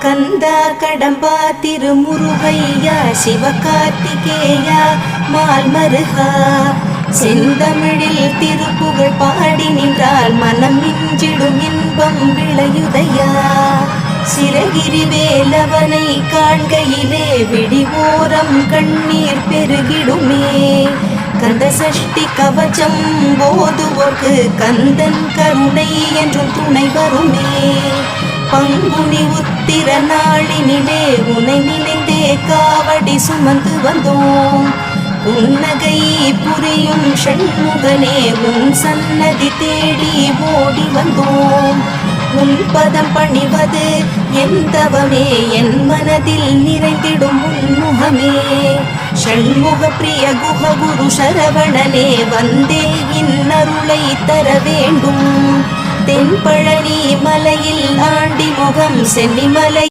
கந்தா கடம்பா திருமுருகையா சிவகார்த்திகேயா மால்மருகா செந்தமிழில் திருப்புகழ் பாடி நின்றால் மனம் மிஞ்சிடும் இன்பம் விளையுதையா. சிறகிரி வேலவனை காண்கையிலே விடிவோரம் கண்ணீர் பெருகிடுமே. கந்த சஷ்டி கவச்சம் போதுவோர்க்கு கந்தன் கருணை என்றும் துணை வருமே. பங்குனி உத்திர நாளினிலே உனை நினைந்தே காவடி சுமந்து வந்தோம். புன்னகை புரியும் ஷண்முகனே உன் சன்னதி தேடி ஓடி வந்தோம். உன் பதம் பணிவது என் தவமே என் மனதில் நிறைந்திடும் உன்முகமே. ஷண்முக பிரிய குஹ குரு சரவணனே வந்தே இன்னருளை தர வேண்டும். தென்பழனி மலையில் ஆண்டி முகம் சென்னிமலை